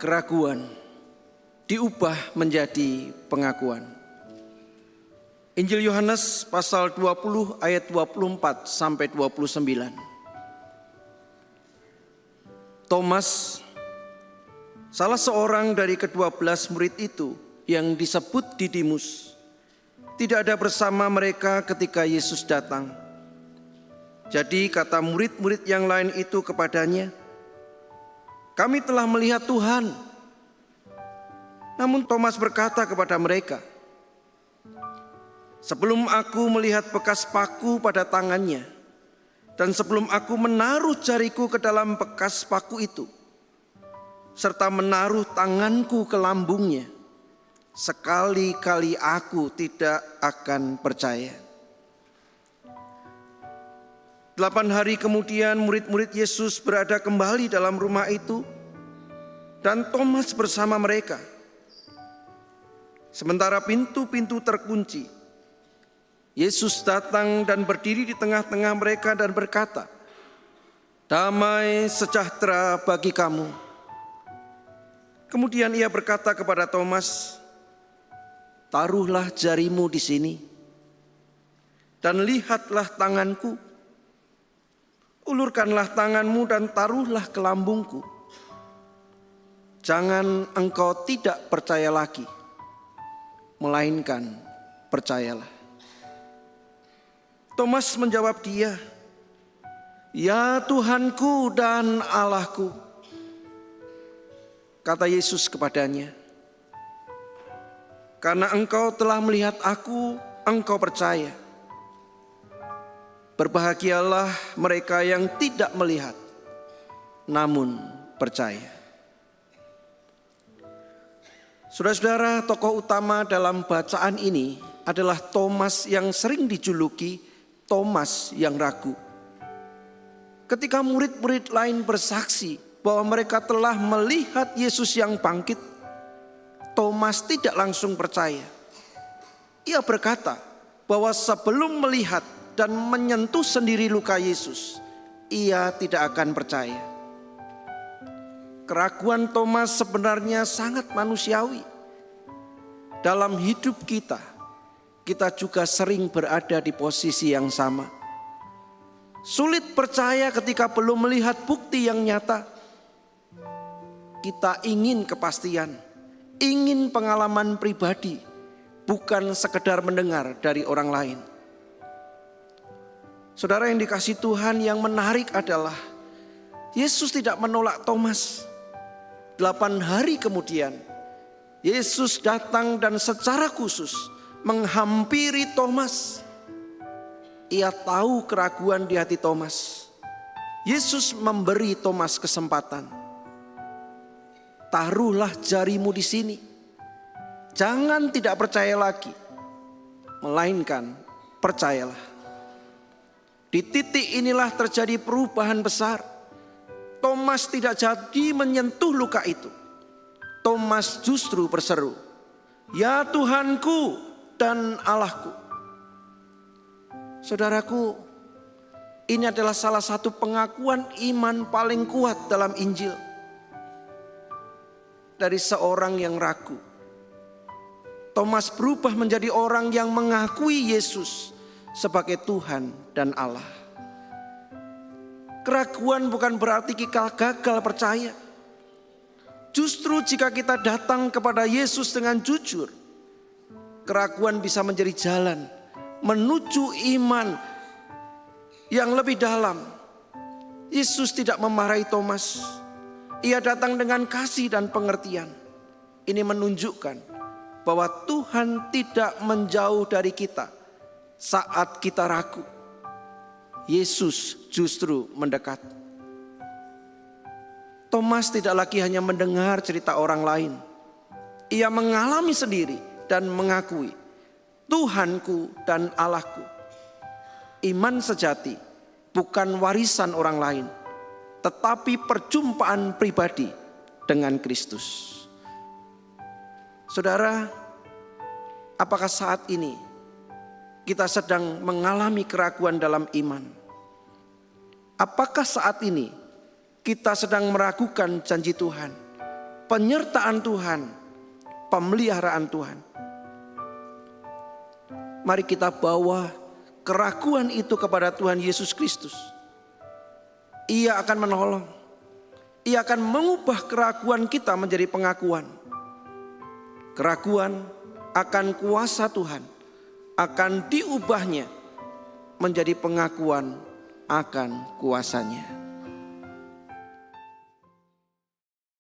keraguan diubah menjadi pengakuan. Injil Yohanes pasal 20 ayat 24 sampai 29. Thomas, salah seorang dari ke-12 murid itu yang disebut Didimus, tidak ada bersama mereka ketika Yesus datang. Jadi kata murid-murid yang lain itu kepadanya, "Kami telah melihat Tuhan." Namun Thomas berkata kepada mereka, "Sebelum aku melihat bekas paku pada tangannya, dan sebelum aku menaruh jariku ke dalam bekas paku itu, serta menaruh tanganku ke lambungnya, sekali-kali aku tidak akan percaya." 8 hari kemudian murid-murid Yesus berada kembali dalam rumah itu, dan Thomas bersama mereka. Sementara pintu-pintu terkunci, Yesus datang dan berdiri di tengah-tengah mereka dan berkata, "Damai sejahtera bagi kamu." Kemudian ia berkata kepada Thomas, "Taruhlah jarimu di sini, dan lihatlah tanganku. Ulurkanlah tanganmu dan taruhlah ke lambungku. Jangan engkau tidak percaya lagi, melainkan percayalah." Thomas menjawab dia, "Ya Tuhanku dan Allahku." Kata Yesus kepadanya, "Karena engkau telah melihat aku, engkau percaya. Berbahagialah mereka yang tidak melihat, namun percaya." Saudara-saudara, tokoh utama dalam bacaan ini adalah Thomas yang sering dijuluki Thomas yang ragu. Ketika murid-murid lain bersaksi bahwa mereka telah melihat Yesus yang bangkit, Thomas tidak langsung percaya. Ia berkata bahwa sebelum melihat dan menyentuh sendiri luka Yesus, ia tidak akan percaya. Keraguan Thomas sebenarnya sangat manusiawi. Dalam hidup kita juga sering berada di posisi yang sama. Sulit percaya ketika belum melihat bukti yang nyata. Kita ingin kepastian, ingin pengalaman pribadi, bukan sekedar mendengar dari orang lain. Saudara yang dikasihi Tuhan, yang menarik adalah Yesus tidak menolak Thomas. 8 hari kemudian Yesus datang dan secara khusus menghampiri Thomas. Ia tahu keraguan di hati Thomas. Yesus memberi Thomas kesempatan. "Taruhlah jarimu di sini. Jangan tidak percaya lagi, melainkan percayalah." Di titik inilah terjadi perubahan besar. Thomas tidak jadi menyentuh luka itu. Thomas justru berseru, "Ya Tuhanku dan Allahku." Saudaraku, ini adalah salah satu pengakuan iman paling kuat dalam Injil. Dari seorang yang ragu, Thomas berubah menjadi orang yang mengakui Yesus sebagai Tuhan dan Allah. Keraguan bukan berarti kita gagal percaya. Justru jika kita datang kepada Yesus dengan jujur, keraguan bisa menjadi jalan menuju iman yang lebih dalam. Yesus tidak memarahi Thomas. Ia datang dengan kasih dan pengertian. Ini menunjukkan bahwa Tuhan tidak menjauh dari kita saat kita ragu. Yesus justru mendekat. Thomas tidak lagi hanya mendengar cerita orang lain. Ia mengalami sendiri dan mengakui, "Tuhanku dan Allahku." Iman sejati bukan warisan orang lain, tetapi perjumpaan pribadi dengan Kristus. Saudara, apakah saat ini kita sedang mengalami keraguan dalam iman? Apakah saat ini kita sedang meragukan janji Tuhan, penyertaan Tuhan, pemeliharaan Tuhan. Mari kita bawa keraguan itu kepada Tuhan Yesus Kristus. Ia akan menolong. Ia akan mengubah keraguan kita menjadi pengakuan. Keraguan akan kuasa Tuhan akan diubahnya menjadi pengakuan akan kuasanya.